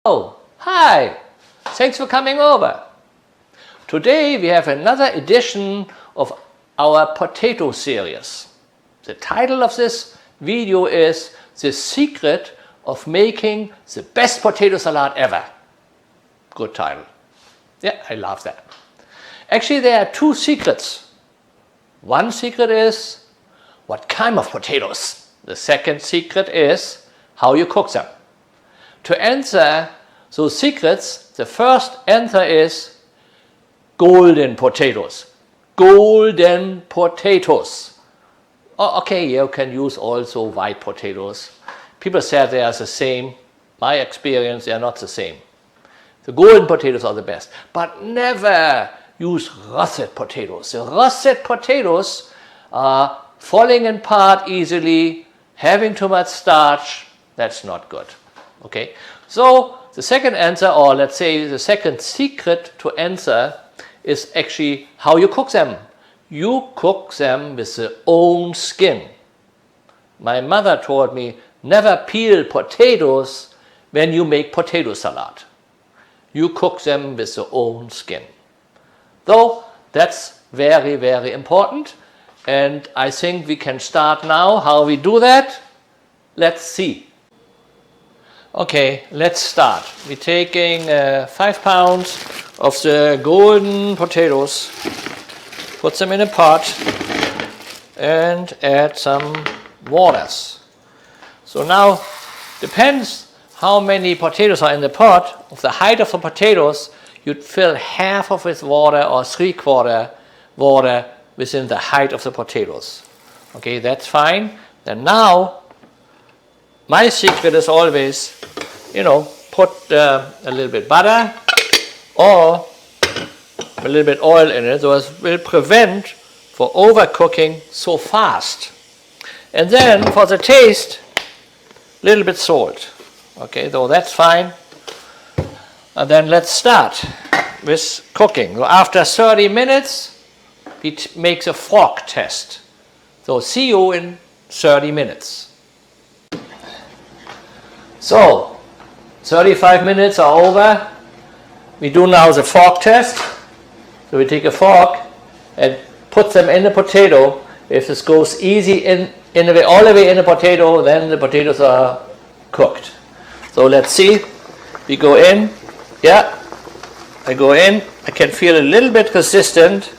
Oh, hi! Thanks for coming over. Today we have another edition of our potato series. The title of this video is The Secret of Making the Best Potato Salad Ever. Good title. Yeah, I love that. Actually, there are two secrets. One secret is what kind of potatoes. The second secret is how you cook them. To answer those secrets, the first answer is golden potatoes. Golden potatoes. Oh, okay, you can use also white potatoes. People say they are the same. My experience, they are not the same. The golden potatoes are the best. But never use russet potatoes. The russet potatoes are falling apart easily, having too much starch. That's not good. Okay, so the second answer, or let's say the second secret to answer, is actually how you cook them. You cook them with their own skin. My mother told me, never peel potatoes when you make potato salad. You cook them with their own skin. Though that's very, very important, and I think we can start now. How we do that? Let's see. Okay, let's start. We're taking 5 pounds of the golden potatoes, put them in a pot and add some waters. So now, depends how many potatoes are in the pot. Of the height of the potatoes, you'd fill half of it water or 3/4 water within the height of the potatoes. Okay, that's fine. Then now, my secret is always, put a little bit butter or a little bit oil in it, so it will prevent for overcooking so fast. And then for the taste, a little bit salt. Okay, so that's fine. And then let's start with cooking. So after 30 minutes, we make a fork test. So see you in 30 minutes. So, 35 minutes are over. We do now the fork test. So we take a fork and put them in the potato. If this goes easy all the way in the potato, then the potatoes are cooked. So let's see. We go in. Yeah, I go in. I can feel a little bit resistant.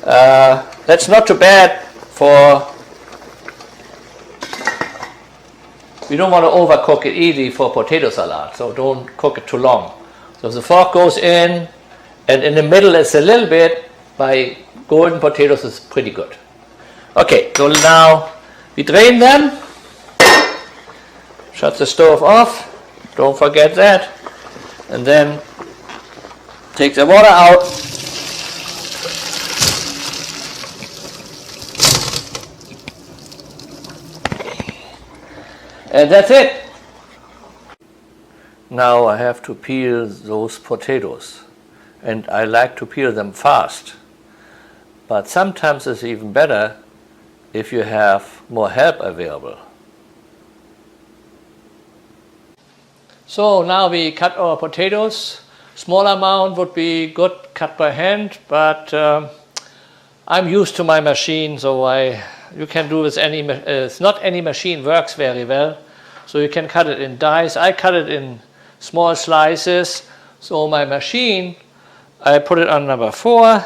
That's not too bad for. We don't want to overcook it easy for potato salad, so don't cook it too long. So the fork goes in, and in the middle is a little bit. My golden potatoes is pretty good. Okay, so now we drain them. Shut the stove off. Don't forget that. And then take the water out. And that's it. Now I have to peel those potatoes. And I like to peel them fast. But sometimes it's even better if you have more help available. So now we cut our potatoes. Small amount would be good cut by hand, but I'm used to my machine, so you can do with not any machine works very well. So you can cut it in dice. I cut it in small slices. So my machine, I put it on number 4.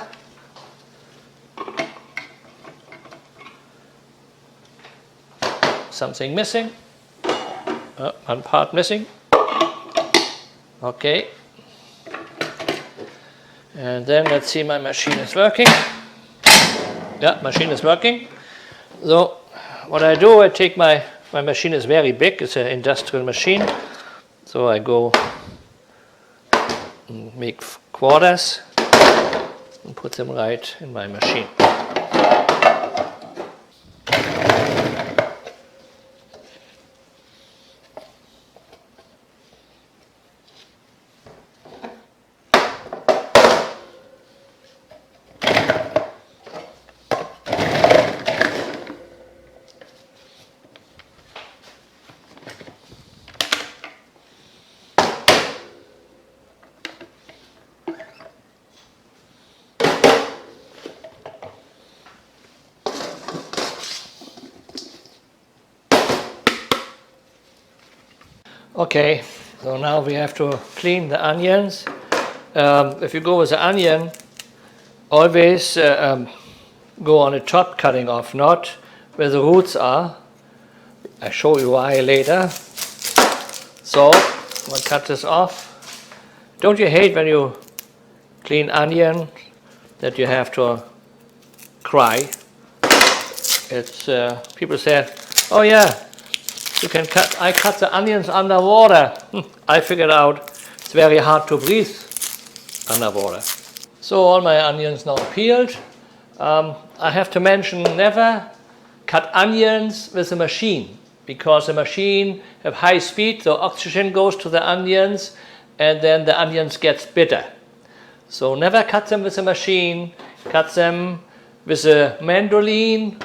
Something missing. One part missing. Okay. And then let's see, my machine is working. Yeah, machine is working. So what I do, I take my machine is very big. It's an industrial machine. So I go and make quarters and put them right in my machine. Okay, so now we have to clean the onions. If you go with the onion, always go on the top, cutting off, not where the roots are. I'll show you why later. So, we'll cut this off. Don't you hate when you clean onion that you have to cry? It's people say, oh yeah, you can cut. I cut the onions underwater. I figured out it's very hard to breathe underwater. So all my onions now peeled. I have to mention, never cut onions with a machine, because the machine have high speed, so oxygen goes to the onions and then the onions gets bitter. So never cut them with a machine, cut them with a mandolin,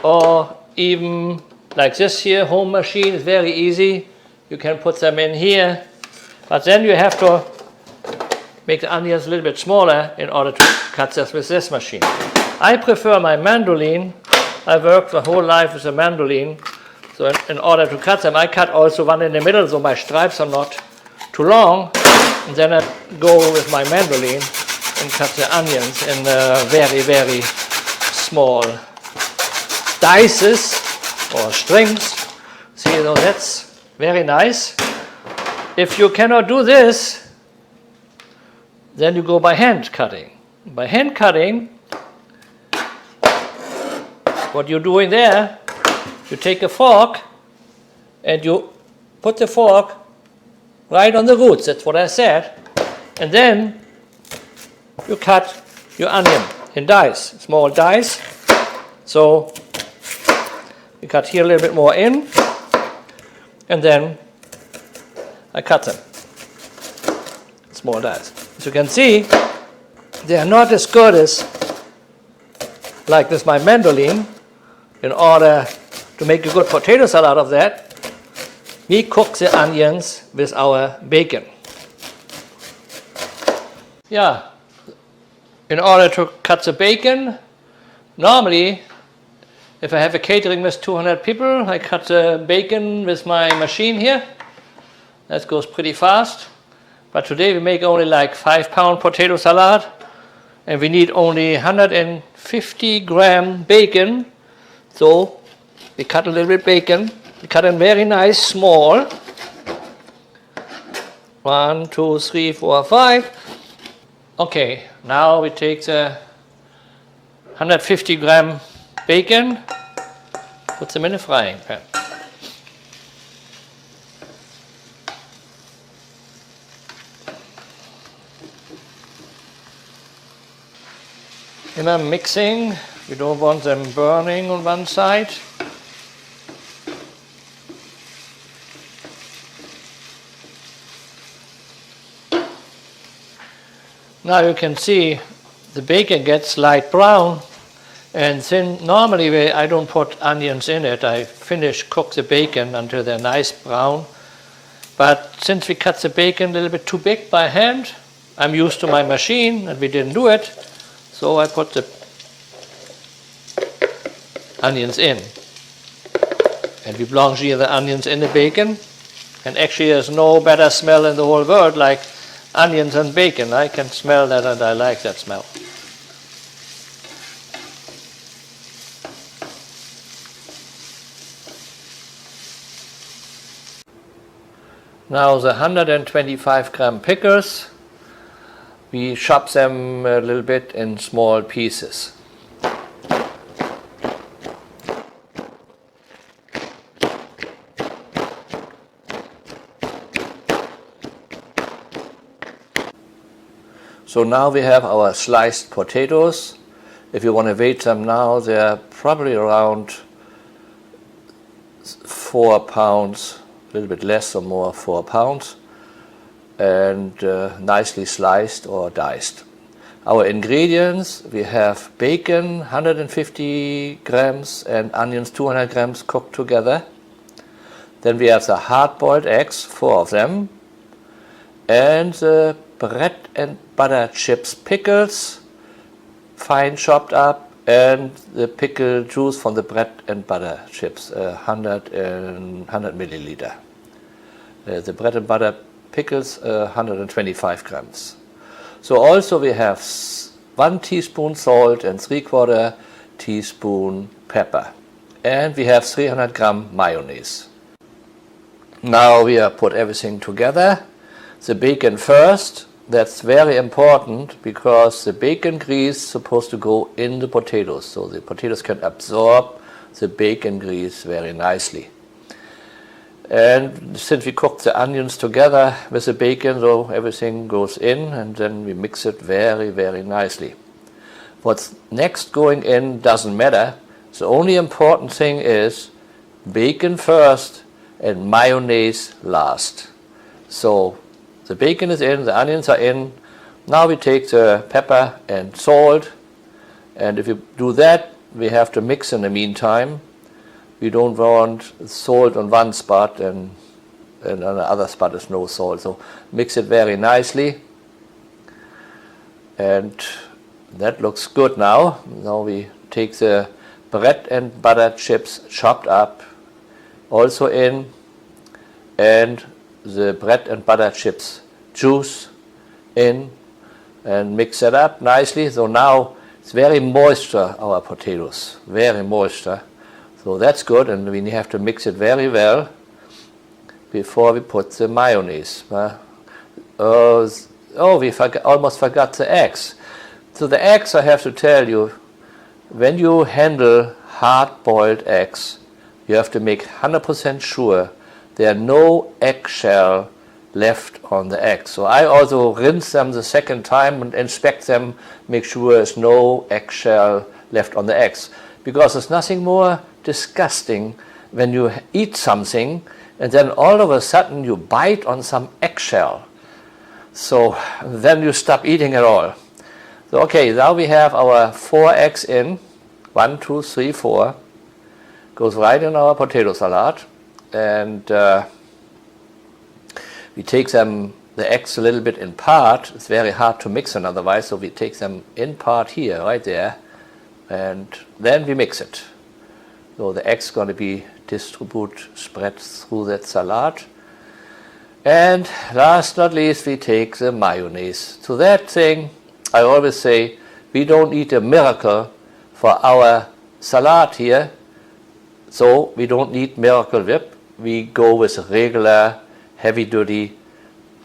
or even like this here, home machine is very easy. You can put them in here, but then you have to make the onions a little bit smaller in order to cut this with this machine. I prefer my mandolin. I worked the whole life with a mandolin. So in order to cut them, I cut also one in the middle so my stripes are not too long. And then I go with my mandolin and cut the onions in very, very small dices or strings. See, so that's very nice. If you cannot do this, then you go by hand cutting. By hand cutting, what you're doing there, you take a fork and you put the fork right on the roots, that's what I said, and then you cut your onion in dice, small dice. So you cut here a little bit more in, and then I cut them, small dice. As you can see, they are not as good as like this my mandolin. In order to make a good potato salad of that, we cook the onions with our bacon. Yeah, in order to cut the bacon, normally if I have a catering with 200 people, I cut the bacon with my machine here. That goes pretty fast. But today we make only like 5-pound potato salad, and we need only 150 gram bacon. So we cut a little bit bacon. We cut it very nice, small. 1, 2, 3, 4, 5. Okay, now we take the 150 gram bacon, put them in a frying pan. And I'm mixing. You don't want them burning on one side. Now you can see the bacon gets light brown, and then normally I don't put onions in it. I cook the bacon until they're nice brown. But since we cut the bacon a little bit too big by hand, I'm used to my machine and we didn't do it, so I put the onions in. And we blanch the onions in the bacon, and actually there's no better smell in the whole world like onions and bacon. I can smell that and I like that smell. Now the 125 gram pickles, we chop them a little bit in small pieces. So now we have our sliced potatoes. If you want to weight them now, they're probably around 4 pounds, a little bit less or more, 4 pounds, and nicely sliced or diced. Our ingredients, we have bacon, 150 grams, and onions, 200 grams cooked together. Then we have the hard-boiled eggs, 4 of them, and the bread and butter chips pickles, fine chopped up, and the pickle juice from the bread and butter chips, 100 milliliter. The bread and butter pickles, 125 grams. So also we have 1 teaspoon salt and 3/4 teaspoon pepper. And we have 300 gram mayonnaise. Now we put everything together. The bacon first. That's very important because the bacon grease is supposed to go in the potatoes, so the potatoes can absorb the bacon grease very nicely. And since we cooked the onions together with the bacon, so everything goes in, and then we mix it very, very nicely. What's next going in doesn't matter. The only important thing is bacon first and mayonnaise last. So the bacon is in, the onions are in. Now we take the pepper and salt, and if you do that, we have to mix in the meantime. We don't want salt on one spot and on the other spot is no salt. So mix it very nicely, and that looks good now. Now we take the bread and butter chips chopped up also in, and the bread and butter chips juice in, and mix it up nicely. So now it's very moisture, our potatoes, very moisture. So that's good, and we have to mix it very well before we put the mayonnaise. We almost forgot the eggs. So the eggs, I have to tell you, when you handle hard-boiled eggs, you have to make 100% sure there are no eggshell left on the eggs. So I also rinse them the second time and inspect them, make sure there's no eggshell left on the eggs. Because there's nothing more disgusting when you eat something and then all of a sudden you bite on some eggshell. So then you stop eating it all. So okay, now we have our 4 eggs in. 1, 2, 3, 4. Goes right in our potato salad. And we take the eggs a little bit in part. It's very hard to mix them otherwise, so we take them in part here, right there. And then we mix it. So the eggs going to be spread through that salad. And last not least, we take the mayonnaise. To that thing, I always say, we don't need a miracle for our salad here. So we don't need Miracle Whip. We go with regular heavy-duty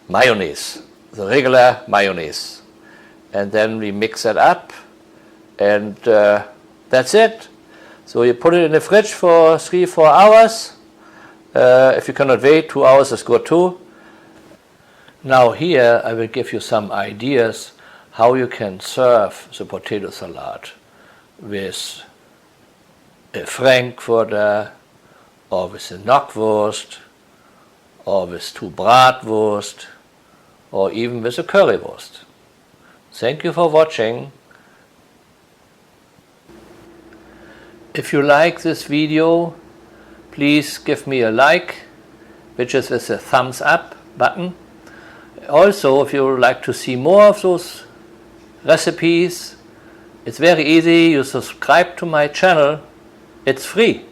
mayonnaise, the regular mayonnaise. And then we mix it up, and that's it. So you put it in the fridge for 3-4 hours. If you cannot wait, 2 hours is good too. Now here I will give you some ideas how you can serve the potato salad with a Frankfurter, or with a Knockwurst, or with 2 Bratwurst, or even with a Currywurst. Thank you for watching. If you like this video, please give me a like, which is with the thumbs up button. Also, if you would like to see more of those recipes, it's very easy. You subscribe to my channel. It's free.